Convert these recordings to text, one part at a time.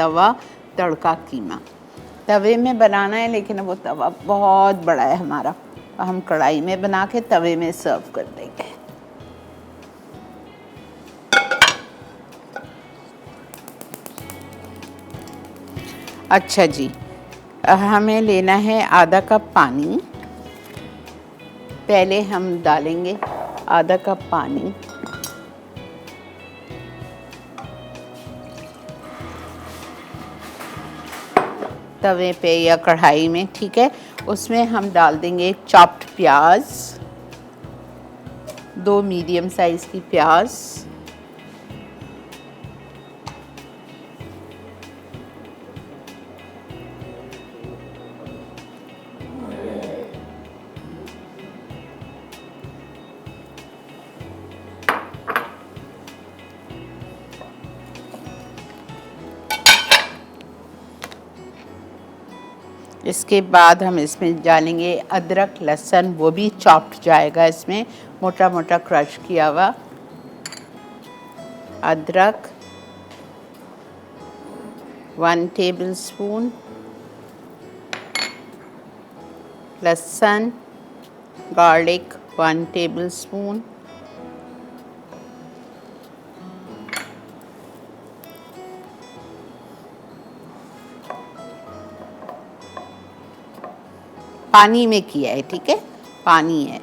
तवा तड़का कीमा। तवे में बनाना है लेकिन वो तवा बहुत बड़ा है हमारा, हम कढ़ाई में बना के तवे में सर्व कर देंगे। अच्छा जी, हमें लेना है आधा कप पानी। पहले हम डालेंगे आधा कप पानी, तवे पे या कढ़ाई में, ठीक है। उसमें हम डाल देंगे चॉप्ड प्याज, 2 मीडियम साइज़ की प्याज, इसके बाद हम इसमें डालेंगे अदरक लहसुन, वो भी चॉप्ड जाएगा इसमें, मोटा मोटा क्रश किया हुआ अदरक 1 टेबलस्पून, लहसुन गार्लिक 1 टेबलस्पून, पानी में किया है, ठीक है, पानी है,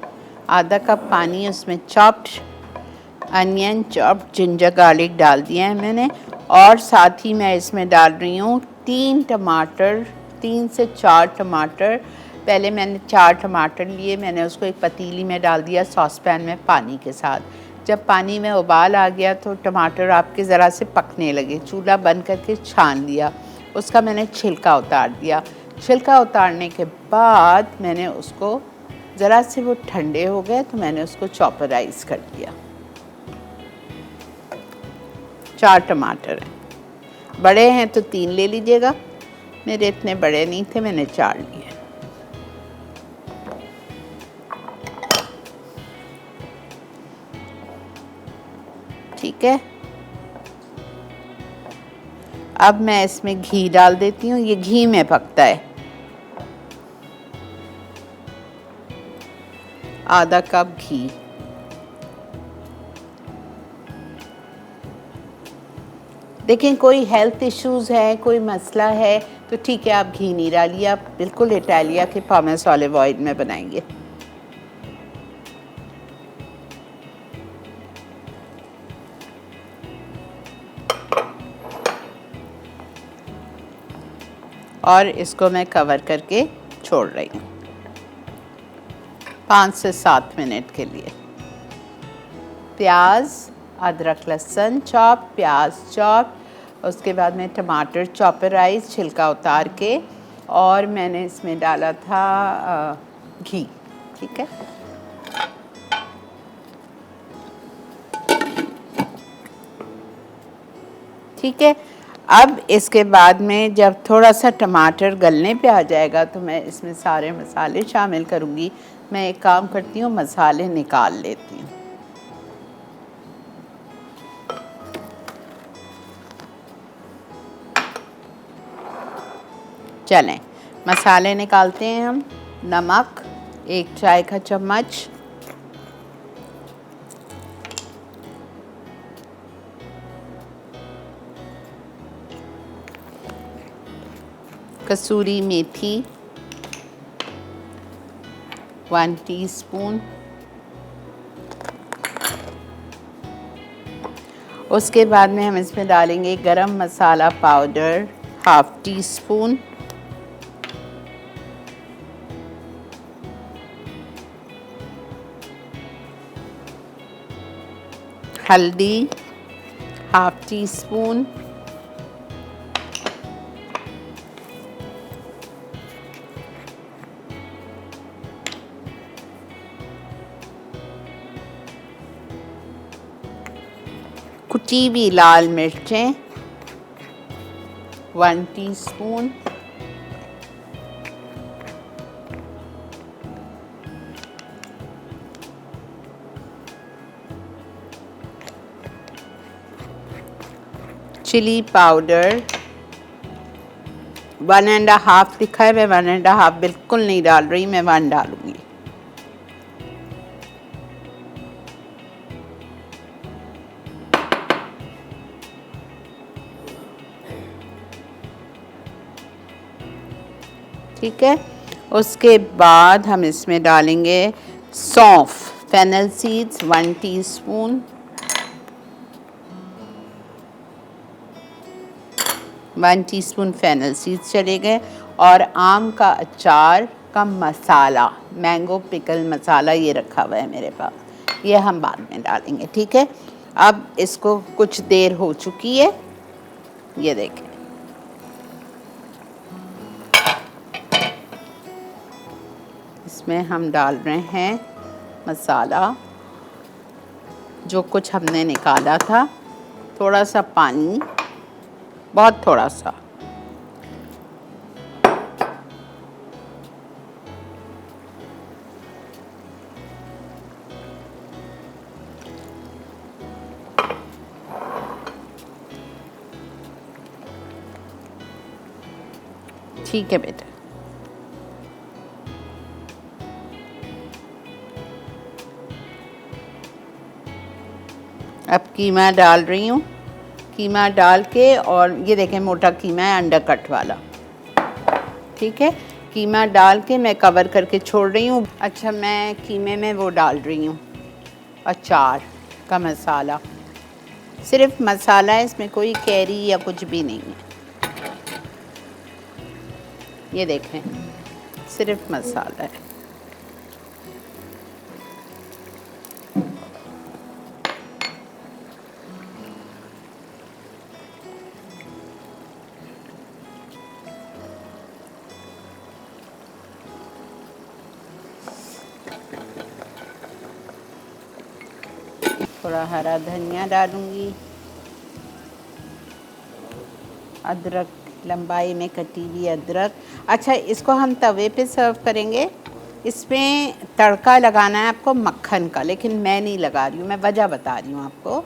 आधा कप पानी, उसमें chopped onion, chopped ginger garlic डाल दिया है मैंने। और साथ ही मैं इसमें डाल रही हूँ 3 टमाटर, 3 से 4 टमाटर। पहले मैंने 4 टमाटर लिए, मैंने उसको एक पतीली में डाल दिया सॉसपैन में पानी के साथ। जब पानी में उबाल आ गया तो टमाटर आपके ज़रा से पकने लगे, चूल्हा बंद करके छान लिया, उसका मैंने छिलका उतार दिया। छिलका उतारने के बाद मैंने उसको ज़रा से वो ठंडे हो गए तो मैंने उसको चॉपराइज़ कर दिया। 4 टमाटर हैं, बड़े हैं तो 3 ले लीजिएगा, मेरे इतने बड़े नहीं थे, मैंने 4 लिए। ठीक है, अब मैं इसमें घी डाल देती हूँ, ये घी में पकता है। आधा कप घी, देखें कोई हेल्थ इश्यूज़ है, कोई मसला है तो ठीक है आप घी नहीं डालिए, आप बिल्कुल इटालिया के पामेस ऑलिव ऑयल में बनाएंगे। और इसको मैं कवर करके छोड़ रही हूँ 5 से 7 मिनट के लिए। प्याज, अदरक लहसुन चॉप, प्याज चॉप, उसके बाद में टमाटर चॉपराइज छिलका उतार के, और मैंने इसमें डाला था घी, ठीक है। ठीक है, अब इसके बाद में जब थोड़ा सा टमाटर गलने पे आ जाएगा तो मैं इसमें सारे मसाले शामिल करूँगी। मैं एक काम करती हूँ, मसाले निकाल लेती हूँ। चलें मसाले निकालते हैं हम। नमक 1 चाय का चम्मच, कसूरी मेथी 1 टीस्पून, उसके बाद में हम इसमें डालेंगे गरम मसाला पाउडर 1/2 टीस्पून, हल्दी 1/2 टीस्पून, कुटी हुई लाल मिर्चें 1 टीस्पून, चिली पाउडर 1.5 लिखा है, मैं 1.5 बिल्कुल नहीं डाल रही, मैं 1 डालूंगी। ठीक है, उसके बाद हम इसमें डालेंगे सौंफ, fennel seeds 1 teaspoon, 1 teaspoon fennel seeds चले गए। और आम का अचार का मसाला, मैंगो पिकल मसाला, ये रखा हुआ है मेरे पास, ये हम बाद में डालेंगे। ठीक है, अब इसको कुछ देर हो चुकी है, ये देखें, इसमें हम डाल रहे हैं मसाला जो कुछ हमने निकाला था, थोड़ा सा पानी, बहुत थोड़ा सा, ठीक है बेटा। अब कीमा डाल रही हूँ, कीमा डाल के, और ये देखें मोटा कीमा है, अंडर कट वाला। ठीक है, कीमा डाल के मैं कवर करके छोड़ रही हूँ। अच्छा, मैं कीमे में वो डाल रही हूँ अचार का मसाला, सिर्फ मसाला है, इसमें कोई कैरी या कुछ भी नहीं है। ये देखें, सिर्फ मसाला है। थोड़ा हरा धनिया डालूंगी, अदरक, लंबाई में कटी हुई अदरक। अच्छा, इसको हम तवे पे सर्व करेंगे। इसमें तड़का लगाना है आपको मक्खन का, लेकिन मैं नहीं लगा रही हूँ, मैं वजह बता रही हूँ आपको।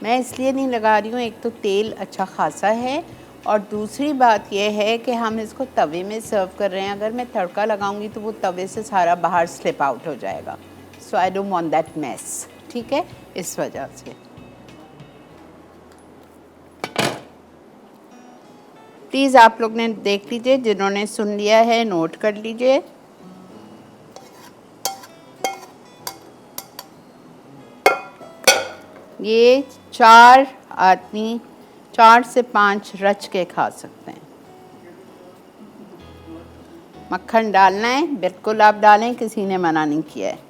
मैं इसलिए नहीं लगा रही हूँ, एक तो तेल अच्छा खासा है, और दूसरी बात यह है कि हम इसको तवे में सर्व कर रहे हैं। अगर मैं तड़का लगाऊंगी तो वो तवे से सारा बाहर स्लिप आउट हो जाएगा, so I don't want that mess. ठीक है, इस वजह से प्लीज़ आप लोग ने देख लीजिए, जिन्होंने सुन लिया है नोट कर लीजिए। ये 4 आदमी 4 से 5 रच के खा सकते हैं। मक्खन डालना है, बिल्कुल आप डालें, किसी ने मना नहीं किया है।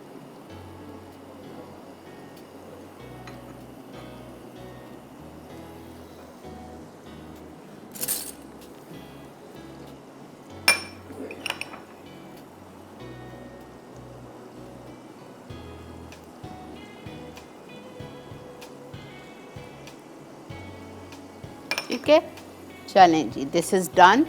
ठीक है, चलें जी, दिस इज़ डन।